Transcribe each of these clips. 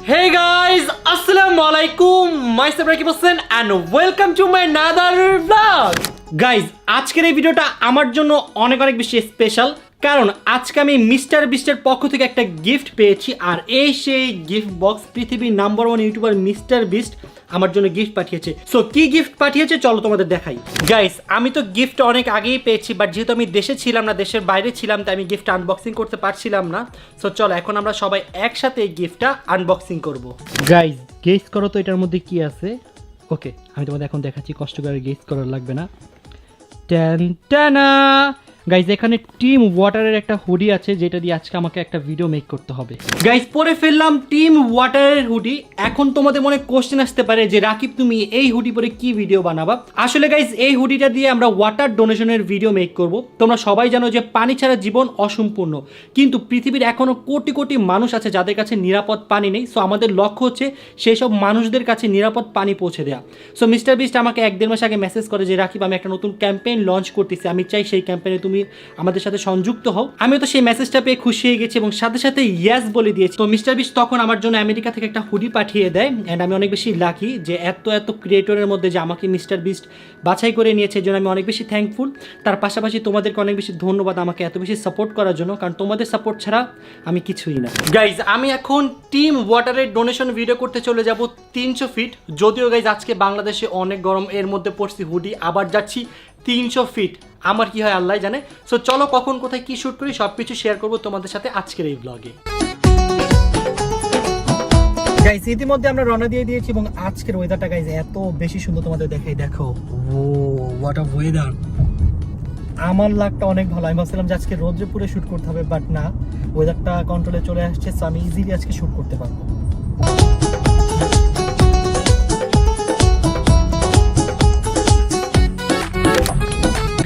Hey guys, Assalamualaikum. Myself Rakib Hossain and welcome to my another vlog. Guys, আজকের এই ভিডিওটা আমার জন্য অনেক বেশি স্পেশাল কারণ আজকে আমি মিস্টার বিস্টের পক্ষ থেকে একটা গিফট পেয়েছি আর এই সেই গিফট বক্স পৃথিবীর নাম্বার 1 ইউটিউবার মিস্টার বিস্ট আমার জন্য গিফট পাঠিয়েছে। সো কি গিফট পাঠিয়েছে চলো তোমাদের দেখাই। গাইস, আমি তো গিফট অনেক আগেই পেয়েছি বাট যেহেতু আমি দেশে ছিলাম না, দেশের বাইরে ছিলাম, তাই আমি গিফট আনবক্সিং করতে পারছিলাম না। সো চলো এখন আমরা সবাই একসাথে এই গিফটটা আনবক্সিং করব। গাইস, গেস করো তো এটার মধ্যে কি আছে। ওকে, আমি তোমাদের এখন দেখাচ্ছি, কষ্ট করে গেস করা লাগবে না। টানা গাইজ, এখানে টিম ওয়াটারের একটা হুডি আছে যেটা দিয়ে আজকে আমাকে একটা ভিডিও মেক করতে হবে। গাইজ, পরে ফেললাম টিম ওয়াটারের হুডি। এখন তোমাদের মনে কোশ্চেন আসতে পারে যে রাকিব তুমি এই হুডি পরে কি ভিডিও বানাবা। আসলে গাইজ এই হুডিটা দিয়ে আমরা ওয়াটার ডোনেশনের ভিডিও মেক করব। তোমরা সবাই জানো যে পানি ছাড়া জীবন অসম্পূর্ণ, কিন্তু পৃথিবীর এখনো কোটি কোটি মানুষ আছে যাদের কাছে নিরাপদ পানি নেই। সো আমাদের লক্ষ্য হচ্ছে সেই সব মানুষদের কাছে নিরাপদ পানি পৌঁছে দেওয়া। সো মিস্টার বিস্ট আমাকে 1-1.5 মাস আগে মেসেজ করে যে রাকিব আমি একটা নতুন ক্যাম্পেইন লঞ্চ করতেছি, আমি চাই সেই ক্যাম্পেইনে তুমি আমাদের সাথে সংযুক্ত হও। আমিও তো সেই মেসেজটা পেয়ে খুশি হয়ে গেছি এবং সাথে সাথে ইয়েস বলে দিয়েছি। তো মিস্টার বিস্ট তখন আমার জন্য আমেরিকা থেকে একটা হুডি পাঠিয়ে দেয় অ্যান্ড আমি অনেক বেশি লাকি যে এত ক্রিয়েটরের মধ্যে যে আমাকে মিস্টার বিস্ট বাছাই করে নিয়েছে, এর জন্য আমি অনেক বেশি থ্যাঙ্কফুল। তার পাশাপাশি তোমাদেরকে অনেক বেশি ধন্যবাদ আমাকে এত বেশি সাপোর্ট করার জন্য, কারণ তোমাদের সাপোর্ট ছাড়া আমি কিছুই না। গাইজ, আমি এখন টিম ওয়াটারের ডোনেশন ভিডিও করতে চলে যাব 300 ফিট। যদিও গাইজ আজকে বাংলাদেশে অনেক গরম, এর মধ্যে পড়ছি হুডি, আবার যাচ্ছি 300 ফিট। আমার কি হয় আল্লাহ জানে। সো চলো কখন কোথায় কি শুট করি সব কিছু শেয়ার করবো তোমাদের সাথে আজকের এই ব্লগে। গাইজ, ইতিমধ্যে আমরা রওনা দিয়ে দিয়েছি এবং আজকের ওয়েদারটা গাইজ এত বেশি সুন্দর, তোমাদের দেখাই। দেখো, ও হোয়াট আ ওয়েদার। আমার লাগটা অনেক ভালো। আমি ভাবছিলাম যে আজকে রোদ্রে পুরে শুট করতে হবে, বাট না, ওয়েদারটা কন্ট্রোলে চলে আসছে। সো আমি ইজিলি আজকে শুট করতে পারবো।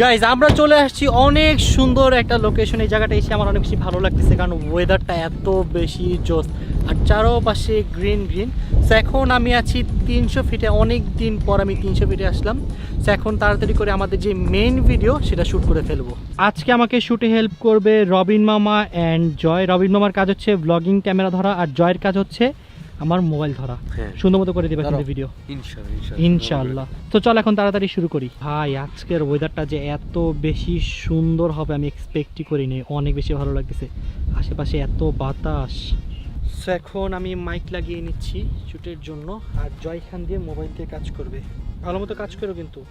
গাইজ, আমরা চলে আসছি অনেক সুন্দর একটা লোকেশন। এই জায়গাটা এসে আমার অনেক বেশি ভালো লাগতেছে কারণ ওয়েদারটা এত বেশি জোস আর চারোপাশে গ্রিন। সো এখন আমি আছি 300 ফিটে। অনেক দিন পর আমি 300 ফিটে আসলাম। সো এখন তাড়াতাড়ি করে আমাদের যে মেইন ভিডিও সেটা শ্যুট করে ফেলবো। আজকে আমাকে শ্যুটে হেল্প করবে রবিন মামা অ্যান্ড জয়। রবিন মামার কাজ হচ্ছে ব্লগিং ক্যামেরা ধরা আর জয়ের কাজ হচ্ছে আমার মোবাইল ধরা। সুন্দর মতো করে দিবে কিন্তু ভিডিও ইনশাআল্লাহ। তো চল এখন তাড়াতাড়ি শুরু করি। ভাই, আজকের ওয়েদারটা যে এত বেশি সুন্দর হবে আমি এক্সপেক্টই করিনি। অনেক বেশি ভালো লাগতেছে, আশেপাশে এত বাতাস। সো এখন আমি মাইক লাগিয়ে নিচ্ছি শুটের জন্য আর জয় খান দিয়ে মোবাইল দিয়ে কাজ করবে। ভালো মতো কাজ করো কিন্তু।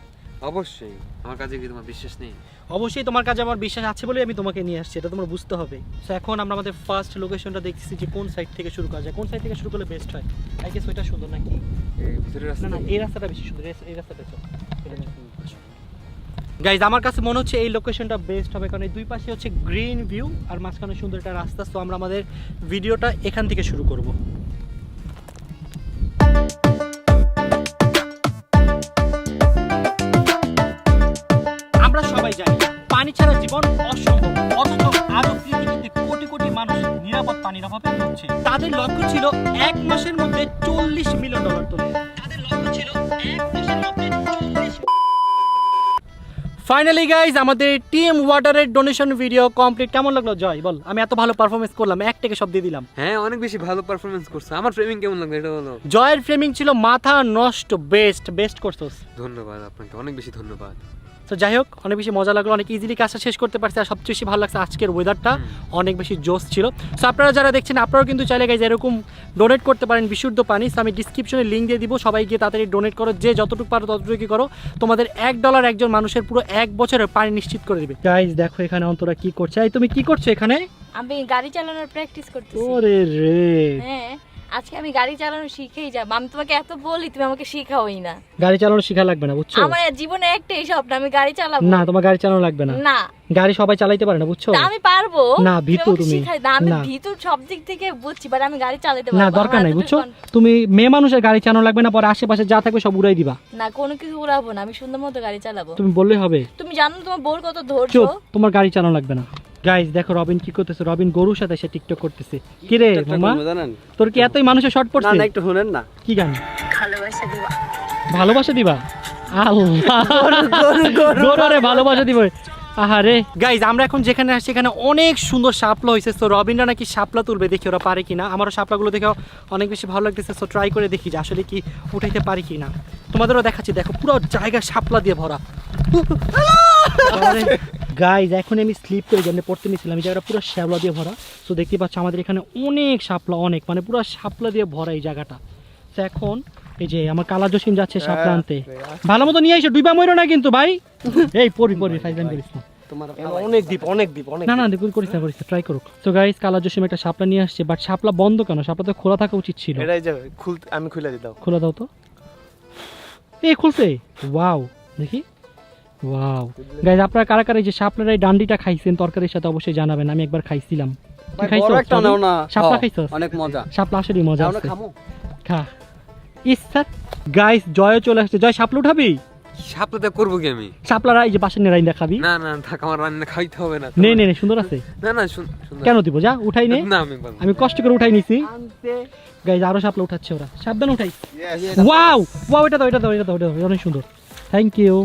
অবশ্যই, আমার কাজে কি তোমার বিশ্বাস নেই? অবশ্যই তোমার কাজে আমার বিশ্বাস আছে বলে আমি তোমাকে নিয়ে আসছি, এটা তোমার বুঝতে হবে। সো এখন আমরা আমাদের ফার্স্ট লোকেশনটা দেখতেছি যে কোন সাইড থেকে শুরু করা যায়, কোন সাইড থেকে শুরু করলে বেস্ট হয়। আই গেস ওইটা সুন্দর নাকি? এই ভিতরের রাস্তা না, এই রাস্তাটা বেশি সুন্দর। এই রাস্তাটা চল। গাইজ, আমার কাছে মনে হচ্ছে এই লোকেশনটা বেস্ট হবে কারণ এই দুই পাশে হচ্ছে গ্রিন ভিউ আর মাঝখানে সুন্দর একটা রাস্তা। সো আমরা আমাদের ভিডিওটা এখান থেকে শুরু করব। আমরা সবাই জানি পানি ছাড়া জীবন অসম্ভব, অথচ আরো পৃথিবীতে কোটি কোটি মানুষ নিরাপদ পানির অভাবে ভুগছে। তাদের লক্ষ্য ছিল 1 মাসের মধ্যে $40 মিলিয়ন তোলা। তাদের লক্ষ্য ছিল 1 মাসের মধ্যে 40। ফাইনালি গাইজ, আমাদের টিম ওয়াটারের ডোনেশন ভিডিও কমপ্লিট। কেমন লাগলো জয় বল? আমি এত ভালো পারফরমেন্স করলাম, এক থেকে সব দিয়ে দিলাম। হ্যাঁ, অনেক বেশি ভালো পারফরমেন্স করছো। আমার ফ্রেমিং কেমন লাগলো এটা বলো? জয়ের ফ্রেমিং ছিল মাথা নষ্ট, বেস্ট করছোস। ধন্যবাদ আপনাকে, অনেক বেশি ধন্যবাদ। তো যাই হোক, অনেক বেশি মজা লাগলো, অনেক ইজিলি কাজটা শেষ করতে পারছি। আর সবচেয়ে বেশি ভালো লাগছে আজকের ওয়েদারটা অনেক বেশি জোস ছিল। সো আপনারা যারা দেখছেন আপনারাও কিন্তু চাইলে গাইজ এরকম ডোনেট করতে পারেন বিশুদ্ধ পানি। সো আমি ডিসক্রিপশনে লিঙ্ক দিয়ে দিব, সবাই গিয়ে তাড়াতাড়ি ডোনেট করো, যে যতটুকু পারো ততটুকু করো। তোমাদের $1 একজন মানুষের পুরো 1 বছরের পানি নিশ্চিত করে দিবে। গাইজ দেখো এখানে অন্তরা কি করছে। এই তুমি কি করছো এখানে? আমি গাড়ি চালানোর প্র্যাকটিস করতেছি। ওরে রে, হ্যাঁ, আজকে আমি গাড়ি চালানো শিখেই যাব। আমি তোমাকে এত বলি, তুমি আমাকে শেখাওই না। গাড়ি চালানো শেখা লাগবে না, বুঝছো? আমার জীবনে একটাই স্বপ্ন, আমি গাড়ি চালাবো। না, তোমার গাড়ি চালানো লাগবে না। না, গাড়ি সবাই চালাইতে পারে না, বুঝছো? আমি পারবো। না, ভীতু তুমি। আমি ভীতু সব দিক থেকে বুঝছি, বাট আমি গাড়ি চালাতে পারবো না, দরকার নাই, বুঝছো? তুমি মেয়ে মানুষের গাড়ি চালানো লাগবে না, পরে আশেপাশে যা থাকবে সব উড়াই দিবা। না, কোনো কিছু উড়াবো না, আমি সুন্দর মতো গাড়ি চালাবো। তুমি বললেই হবে। তুমি জানো তোমার বোর কত ধৈর্য। চুপ, তোমার গাড়ি চালানো লাগবে না। গাইস দেখো রবিন কি করতেছে। রবিন গরুর সাথে সে টিকটক করতেছে। কি রে মামা, তোর কি এতই মানুষের শর্ট পড়ছে? না, একটু শুনেন না। কি গান? ভালোবাসা দিবা। ভালোবাসা দিবা? আল্লাহ, গরুরে ভালোবাসা দিব। আহারে গাইজ আমরা এখন যেখানে আসছি এখানে অনেক সুন্দর শাপলা হয়েছে। তো রবিনরা নাকি শাপলা তুলবে, দেখি ওরা পারে কিনা। আমারও শাপলাগুলো দেখে অনেক বেশি ভালো লাগতেছে। সো ট্রাই করে দেখি যে আসলে কি উঠাইতে পারি কিনা। তোমাদেরও দেখাচ্ছি, দেখো পুরো জায়গা শাপলা দিয়ে ভরা। গাইজ এখন আমি স্লিপ করে যেমনি পড়তে নিয়েছিলাম, এই জায়গাটা পুরো শ্যাওলা দিয়ে ভরা। তো দেখতে পাচ্ছ আমাদের এখানে অনেক শাপলা, অনেক মানে পুরো শাপলা দিয়ে ভরা এই জায়গাটা। তো এখন এই যে আমার কালা জসিম যাচ্ছে শাপলা আনতে, ভালো মতো নিয়ে এসে ডুবা মরো না কিন্তু ভাই। এই পড়বি ফাইজান করিস না। অনেক দ্বীপ অনেক দ্বীপ অনেক না না দেখুন করিস না ট্রাই করুক। তো গাইস কালা জসিম একটা শাপলা নিয়ে আসছে, বাট শাপলা বন্ধ কেন? শাপলা তো খোলা থাকা উচিত ছিল। এটাই যাবে আমি খুলে দিতাম। খোলা দাও তো। এই খুলছে, ওয়াও দেখি, ওয়াও। গাইস আপনারা কারা কারা এই যে শাপলার এই ডান্ডিটা খাইছেন তরকারির সাথে অবশ্যই জানাবেন। আমি একবার খাইছিলাম। তুই খাইছো? শাপলা খাইছো? অনেক মজা। শাপলা আসলেই মজা আমরা আছে। খামু। খা। ইস স্যার গাইস জয় চলে আসছে। জয় শাপলা উঠাবি? শাপলাতে করবো কি আমি? শাপলারা এই যে পাশে নিয়ে রাইন্দা খাবি? না না থাক, আমার রান্না খাইতে হবে না। নে নে নে, সুন্দর আছে। না না সুন্দর। কেন দিব? যা উঠাই নে। না আমি পারবো না। আমি কষ্ট করে উঠাই নিছি। গাইজ আরো শাপলা উঠাচ্ছে ওরা, সাবধান উঠাই। ওয়াও ওয়াও, এটা দাও এটা দাও এটা দাও, এটা দাও, অনেক সুন্দর। Thank you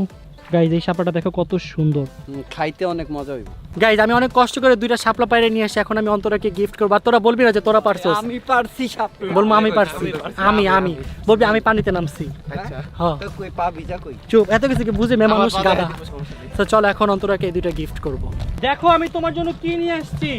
guys. এই শাপলাটা দেখো কত সুন্দর। খাইতে অনেক মজা হইব। গাইজ আমি অনেক কষ্ট করে দুইটা শাপলা পাইরে নিয়ে আসি, এখন আমি অন্তরাকে গিফট করব। আর তোরা বলবি না যে তোরা পারছস? আমি পারছি শাপলা। বলবো আমি পারছি, আমি বলবি আমি পানিতে নামছি। আচ্ছা হ্যাঁ কই পাবি যা কই। চুপ, এত কিছু কি বুঝে মে মানুষ গাদা। তো চল এখন অন্তরাকে এই দুইটা গিফট করব। দেখো আমি তোমার জন্য কি নিয়ে আসছি।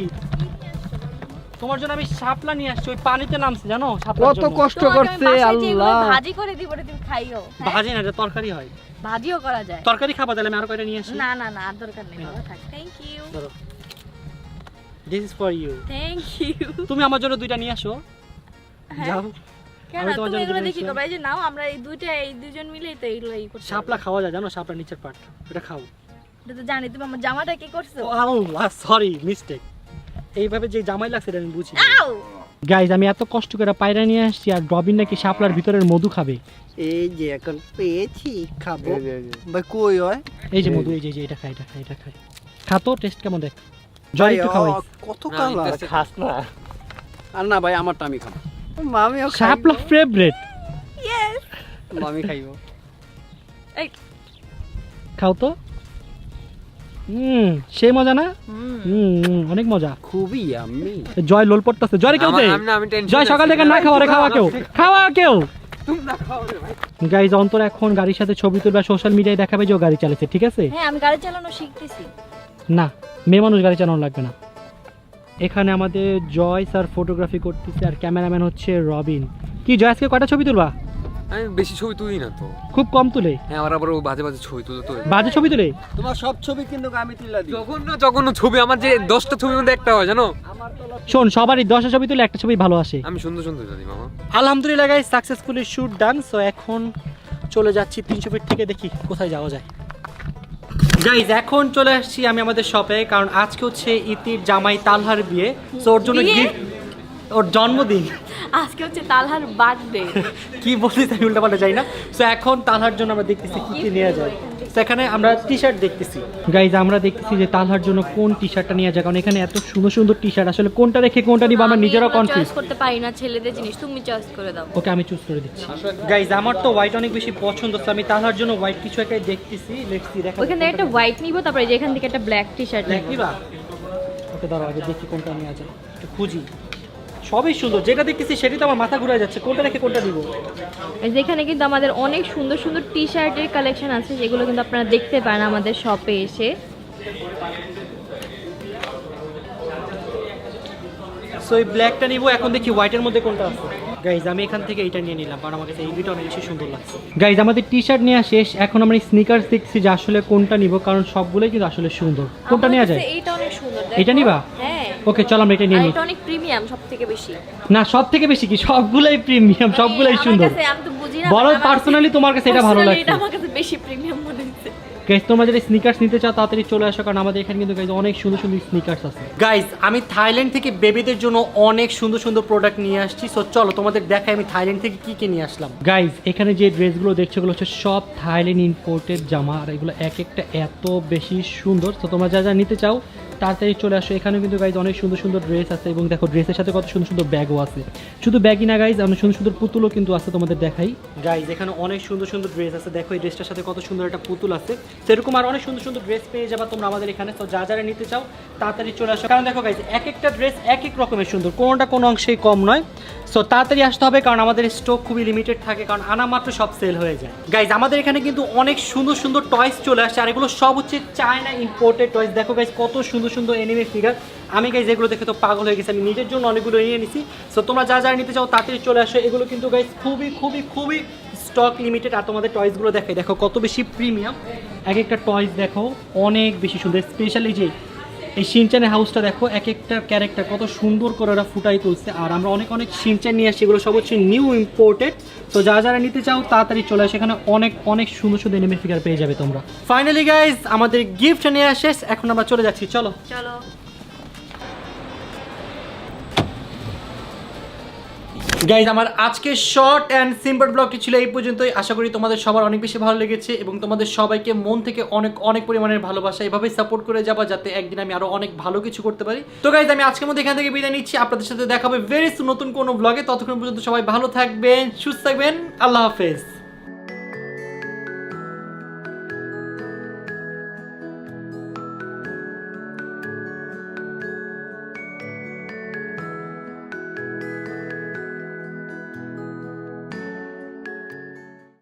তোমার জন্য আমি শাপলা নিয়ে আসছি, ওই পানিতে নামছি জানো শাপলার কত জন্য। কষ্ট তোমাকে আমি করছে বাসায় যেগুলো আল্লাহ। ভাজি করে দিব রে, তুমি খাইও। হ্যাঁ? ভাজি না, এটা তরকারি হয়। ভাজিও করা যায়। তরকারি খাবা তাহলে আমি আরো কয়টা নিয়ে আসি। না না না, আর দরকার নেই বাবা, থাক। Thank you. This is for you. Thank you. তুমি আমার জন্য দুইটা নিয়ে আসো। যাও। কেন আমি তোমার তুমি জন্য এগুলো দুটো দেখি নিয়ে করবে? এই যে নাও, আমরা এই দুজন মিলেই তো এগুলোই করতে শাপলা খাওয়া যায় জানো, শাপলা নিচের পার্ট, এটা খাও। এটা তো জানি। তুমি আমার জামাটা কি করছো? আল্লাহ সরি মিস্টেক। এইভাবে যে জামাই লাগছে এটা আমি বুঝি। আউ! গাইজ আমি এত কষ্ট করে পায়রা নিয়ে আসছি, আর রবিন নাকি শাপলার ভিতরের মধু খাবে। এই যে এখন পেয়েছি খাবো। এই যে। ভাই কই হয়? এই যে মধু, এই যে এটা খাই এটা খাই এটা খাই। খা তো, টেস্ট কেমন দেখ। জয় একটু খাওয়াই। কত না, কালার interested খাস না। আর না ভাই আমারটা আমি খাবো। মামিও শাপলা ফেভারিট। ইয়েস। মামি খাইবো। এই খাও তো। সেই মজা না? অনেক মজা। খুবই আমি জয় লোল পড়তেছে। জয় কেউ দে। আমি টেনশন। জয় সকাল থেকে না খাওয়া রে, খাওয়া কেউ, খাওয়া কেউ। তুমি না খাও রে ভাই। গাইজ অন্তর এখন গাড়ির সাথে ছবি তুলবে, সোশ্যাল মিডিয়ায় দেখাবে যে ও গাড়ি চালাচ্ছে, ঠিক আছে? হ্যাঁ, আমি গাড়ি চালানো শিখতেছি। না, মেয়ে মানুষ গাড়ি চালানো লাগবে না। এখানে আমাদের জয় স্যার ফটোগ্রাফি করতেছে, আর ক্যামেরাম্যান হচ্ছে রবিন। কি জয় আজকে কয়টা ছবি তুলবা? আমি বেশি ছবি তুলি না তো। খুব কম তুলে। হ্যাঁ আমার আবার বাজে বাজে ছবি তুলো তো। বাজে ছবি তুলে? তোমার সব ছবি কিন্তু আমি তুলে দিই। জঘন্য ছবি, আমার যে 10টা ছবির মধ্যে একটা হয় জানো। শোন, সবারই 10টা ছবি তুলে একটা ছবি ভালো আসে। আমি সুন্দর সুন্দর জানি মামা। আলহামদুলিল্লাহ গাইস, সাকসেসফুলি শুট ডান। সো এখন চলে যাচ্ছি 300 ফিট থেকে, দেখি কোথায় যাওয়া যায়। গাইজ এখন চলে আসছি আমি আমাদের শপে, কারণ আজকে হচ্ছে ইতির জামাই তালহার বিয়ে। সো ওর জন্য বিয়ে? গিফট, ওর জন্মদিন। আজকে হচ্ছে তালহার বার্থডে। কি বলছিস আমি উল্টাপাল্টা যাই না। সো এখন তালহার জন্য আমরা দেখতেছি কি কি নেওয়া যায়। তো এখানে আমরা টি শার্ট দেখতেছি। গাইজ আমরা দেখতেছি যে তালহার জন্য কোন টি শার্টটা নেওয়া যায়, কারণ এখানে এত সুন্দর সুন্দর টি শার্ট, আসলে কোনটা রেখে কোনটা নিব আমরা নিজেরাও কনফিউজ। চয়েস করতে পারি না ছেলেদের জিনিস, তুমি চয়েস করে দাও। ওকে আমি চুজ করে দিচ্ছি। গাইজ আমার তো হোয়াইট অনেক বেশি পছন্দ, তো আমি তালহার জন্য হোয়াইট কিছু একটা দেখতেছি। লেটসি দেখা ওখান থেকে একটা হোয়াইট নিব, তারপরে যেখান থেকে একটা ব্ল্যাক টি শার্ট ব্ল্যাক নিবা। ওকে দাঁড়াও আগে দেখি কোনটা নেওয়া যায়, একটু খুঁজি। সবই সুন্দর, যেটা দেখতেছি সেটাই তো আমার মাথা ঘুরে যাচ্ছে, কোনটা রেখে কোনটা দিব। যেখানে কিন্তু আমাদের অনেক সুন্দর সুন্দর টি শার্টের কালেকশন আছে, যেগুলো কিন্তু আপনারা দেখতে পারেন আমাদের শপে এসে। সো এই ব্ল্যাকটা নিব, এখন দেখি হোয়াইটের মধ্যে কোনটা আছে। গাইজ আমি এখান থেকে এইটা নিয়ে নিলাম, কারণ আমার কাছে এই দুটো অনেক বেশি সুন্দর লাগছে। গাইজ আমাদের টি শার্ট নেওয়া শেষ, এখন আমরা স্নিকার্স দেখছি যে আসলে কোনটা নিব, কারণ সবগুলোই কিন্তু আসলে সুন্দর। কোনটা নেওয়া যায়? এটা অনেক সুন্দর। এটা নিবা? হ্যাঁ। ওকে চল আমরা এটা নিয়ে নিই। এটা অনেক প্রিমিয়াম, সবথেকে বেশি। না সব থেকে বেশি কি, সবগুলাই প্রিমিয়াম, সবগুলাই সুন্দর। আমি তো বুঝি না, বলো পার্সোনালি তোমার কাছে এটা ভালো লাগছে? এটা আমার কাছে বেশি প্রিমিয়াম মনে হচ্ছে। গাইজ তোমরা যদি স্নিকার্স নিতে চাও তাড়াতাড়ি চলে আসো, কারণ আমাদের এখানে কিন্তু গাইজ অনেক সুন্দর সুন্দর স্নিকার্স আছে। গাইজ আমি থাইল্যান্ড থেকে বেবিদের জন্য অনেক সুন্দর সুন্দর প্রোডাক্ট নিয়ে আসছি। সো চলো তোমাদের দেখাই আমি থাইল্যান্ড থেকে কি কি নিয়ে আসলাম। গাইজ এখানে যে ড্রেসগুলো দেখছো এগুলো হচ্ছে সব থাইল্যান্ড ইম্পোর্টেড জামা, আর এগুলো এক একটা এত বেশি সুন্দর। তো তোমরা যা যা নিতে চাও তাড়াতাড়ি চলে আসো। এখানেও কিন্তু গাইজ অনেক সুন্দর সুন্দর ড্রেস আছে এবং দেখো ড্রেসের সাথে কত সুন্দর সুন্দর ব্যাগও আছে। শুধু ব্যাগই না গাইজ, অনেক সুন্দর সুন্দর পুতুলও কিন্তু আছে, তোমাদের দেখাই। গাইজ এখানে অনেক সুন্দর সুন্দর ড্রেস আছে, দেখো এই ড্রেসটার সাথে কত সুন্দর একটা পুতুল আছে। সেরকম আর অনেক সুন্দর সুন্দর ড্রেস পেয়ে যাবা তোমরা আমাদের এখানে। তো যা যারা নিতে চাও তাড়াতাড়ি চলে আসো, কারণ দেখো গাইজ এক একটা ড্রেস এক এক রকমের সুন্দর, কোনোটা কোনো অংশেই কম নয়। সো তাড়াতাড়ি আসতে হবে, কারণ আমাদের স্টক খুবই লিমিটেড থাকে, কারণ আনা মাত্র সব সেল হয়ে যায়। গাইজ আমাদের এখানে কিন্তু অনেক সুন্দর সুন্দর টয়স চলে আসছে, আর এগুলো সব হচ্ছে চায়না ইম্পোর্টেড টয়স। দেখো গাইজ কত সুন্দর সুন্দর এনিমে ফিগার, আমি গাইজ এগুলো দেখে তো পাগল হয়ে গেছি, আমি নিজের জন্য অনেকগুলো নিয়ে নিছি। সো তোমরা যা যা নিতে চাও তাড়াতাড়ি চলে আসো, এগুলো কিন্তু গাইজ খুবই খুবই খুবই স্টক লিমিটেড। আর তোমাদের টয়সগুলো দেখাই, দেখো কত বেশি প্রিমিয়াম, এক একটা টয়স দেখো অনেক বেশি সুন্দর। স্পেশালি যে এই শিনচানের হাউসটা দেখো, এক একটা ক্যারেক্টার কত সুন্দর করে ওরা ফুটাই তুলছে। আর আমরা অনেক অনেক শিনচান নিয়ে আসছি, এগুলো সব হচ্ছে নিউ ইম্পোর্টেড। তো যা যারা নিতে চাও তাড়াতাড়ি চলে আসে, এখানে অনেক অনেক সুন্দর সুন্দর এনিমে ফিগার পেয়ে যাবে তোমরা। ফাইনালি গাইজ আমাদের গিফট নিয়ে আসে, এখন আমরা চলে যাচ্ছি, চলো। গাইজ আমার আজকে শর্ট অ্যান্ড সিম্পল ব্লগটি ছিল এই পর্যন্তই। আশা করি তোমাদের সবার অনেক বেশি ভালো লেগেছে এবং তোমাদের সবাইকে মন থেকে অনেক অনেক পরিমাণের ভালোবাসা, এভাবেই সাপোর্ট করে যাবা যাতে একদিন আমি আরো অনেক ভালো কিছু করতে পারি। তো গাইজ আমি আজকের মধ্যে এখান থেকে বিদায় নিচ্ছি, আপনাদের সাথে দেখা হবে ভেরি সুন নতুন কোনো ব্লগে। ততক্ষণ পর্যন্ত সবাই ভালো থাকবেন, সুস্থ থাকবেন, আল্লাহ হাফেজ।